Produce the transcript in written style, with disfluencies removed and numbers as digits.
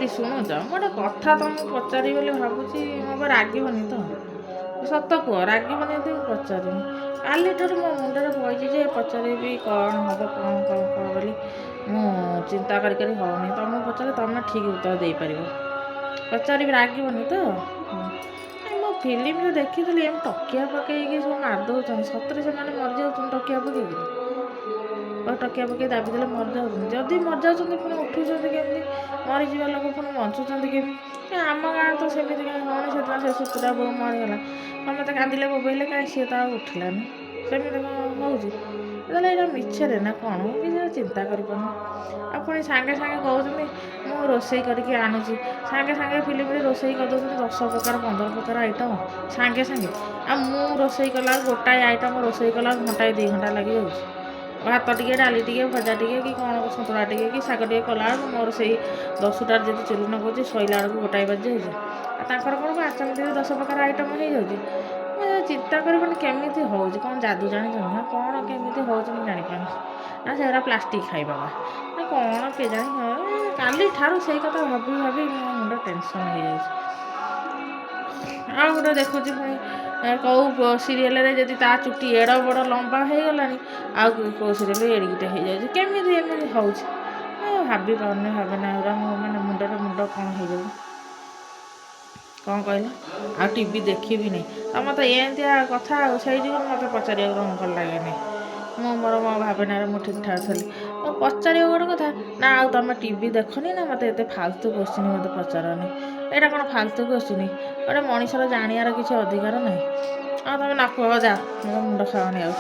ଏଇଠି ଶୁଣୁଛ ମୁଁ ଗୋଟେ କଥା ତମକୁ ପଚାରିବି ବୋଲି ଭାବୁଛି। ମୋ ଉପରେ ରାଗିବନି ତ? ସତ କୁହ, ରାଗିବନି ଯଦି ମୁଁ ପଚାରିବି। କାଲିଠାରୁ ମୋ ମୁଣ୍ଡରେ ପଡ଼ିଛି ଯେ ପଚାରିବି କ'ଣ ହେବ କ'ଣ ବୋଲି ମୁଁ ଚିନ୍ତା କରି ହେଉନି। ତମକୁ ପଚାରିଲେ ତମେ ଠିକ୍ ଉତ୍ତର ଦେଇପାରିବ। ପଚାରିବି, ରାଗିବନି ତ? ମୋ ଫିଲ୍ମରେ ଦେଖିଥିଲି ଏମିତି ଟକିଆ ପକେଇକି ସବୁ ମାରିଦେଉଛନ୍ତି। ସତରେ ସେମାନେ ମରିଯାଉଛନ୍ତି ଟକିଆ ପକେଇକି? ଟକିଆ ପକେଇ ଦାବି ଦେଲେ ମରିଯାଉଛନ୍ତି। ଯଦି ମରିଯାଉଛନ୍ତି ପୁଣି ଉଠୁଛନ୍ତି କେମିତି? ମରିଯିବା ଲୋକ ପୁଣି ବଞ୍ଚୁଛନ୍ତି କେମିତି? ଆମ ଗାଁ ତ ସେମିତି କାହିଁ ହେଉନି। ସେଦିନ ସେ ସୁକୁଟା ବୋଉ ମରିଗଲା, ସମସ୍ତେ କାନ୍ଦିଲେ ବୋବେଇଲେ, କାହିଁ ସିଏ ତ ଆଉ ଉଠିଲାନି। ସେମିତି କ'ଣ ହେଉଛି? ତାହେଲେ ଏଇଟା ମିଛରେ ନା କ'ଣ? ମୁଁ କିଛି ଚିନ୍ତା କରିପାରୁନି। ଆଉ ପୁଣି ସାଙ୍ଗେ ସାଙ୍ଗେ କହୁଛନ୍ତି ମୁଁ ରୋଷେଇ କରିକି ଆଣୁଛି। ସାଙ୍ଗେ ସାଙ୍ଗେ ଫିଲ୍ମରେ ରୋଷେଇ କରିଦେଉଛନ୍ତି 10 ପ୍ରକାର 15 ପ୍ରକାର ଆଇଟମ୍ ସାଙ୍ଗେ ସାଙ୍ଗେ। ଆଉ ମୁଁ ରୋଷେଇ କଲାବେଳକୁ ଗୋଟାଏ ଆଇଟମ୍ ରୋଷେଇ କଲାବେଳକୁ ଘଣ୍ଟାଏ 2 ଘଣ୍ଟା ଲାଗିଯାଉଛି। ଭାତ ଟିକେ, ଡାଲି ଟିକେ, ଭଜା ଟିକେ, କି କ'ଣ ସନ୍ତୁଳା ଟିକେ, କି ଶାଗ ଟିକେ କଲାବେଳକୁ ମୋର ସେଇ 10ଟାରେ ଯଦି ଚୁଲି ଲଗାଉଛି ଶୋଇଲା ବେଳକୁ ଗୋଟାଏ ବାଜିଯାଉଛି। ଆଉ ତାଙ୍କର କ'ଣ 5 ମିନିଟ୍ରେ 10 ପ୍ରକାର ଆଇଟମ୍ ହେଇଯାଉଛି। ମୁଁ ଚିନ୍ତା କରିପାରୁନି କେମିତି ହେଉଛି। କ'ଣ ଯାଦୁ ଜାଣିଛନ୍ତି ନା କ'ଣ? କେମିତି ହେଉଛି ମୁଁ ଜାଣିପାରୁନି। ନା ସେଗୁଡ଼ା ପ୍ଲାଷ୍ଟିକ୍ ଖାଇବା ନା କ'ଣ କେଜାଣି? କାଲିଠାରୁ ସେଇ କଥା ଭାବି ଭାବି ମୋ ମୁଣ୍ଡ ଟେନସନ୍ ହେଇଯାଉଛି। ଆଉ ଗୋଟେ ଦେଖୁଛି ପୁଣି କେଉଁ ସିରିଏଲରେ ଯଦି ତା ଚୁଟି ଏଡ଼ ବଡ଼ ଲମ୍ବା ହେଇଗଲାଣି, ଆଉ କେଉଁ ସିରିଏଲ ଏଡ଼ିକିଟେ ହେଇଯାଉଛି। କେମିତି ଏମିତି ହେଉଛି ଭାବି ପାରୁନି। ଭାବେନା ଏଗୁଡ଼ା ମୋ ମୁଣ୍ଡ କ'ଣ ହେଇଯାଉଛି। କ'ଣ କହିଲ? ଆଉ ଟିଭି ଦେଖିବି ନାହିଁ। ତମେ ତ ଏମିତିଆ କଥା ଆଉ ସେଇ ଯୁଗରୁ ମୋତେ ପଚାରିବାକୁ ଭଲ ଲାଗେନି। ମୁଁ ମୋ ଭାବନାରେ ମୁଁ ଠିକ୍ ଠାକ୍ ଥିଲି। ମୁଁ ପଚାରିବ ଗୋଟେ କଥା ନା, ଆଉ ତମେ ଟିଭି ଦେଖନି ନା ମୋତେ ଏତେ ଫାଲତୁ କୋଶ୍ଚିନ୍ ମୋତେ ପଚାରନି। ଏଇଟା କ'ଣ ଫାଲତୁ କୋଶ୍ଚିନ୍? ଗୋଟେ ମଣିଷର ଜାଣିବାର କିଛି ଅଧିକାର ନାହିଁ। ଆଉ ତମେ ନ କୁହ, ଯା, ମୋ ମୁଣ୍ଡ ଖାଅନି ଆଉ।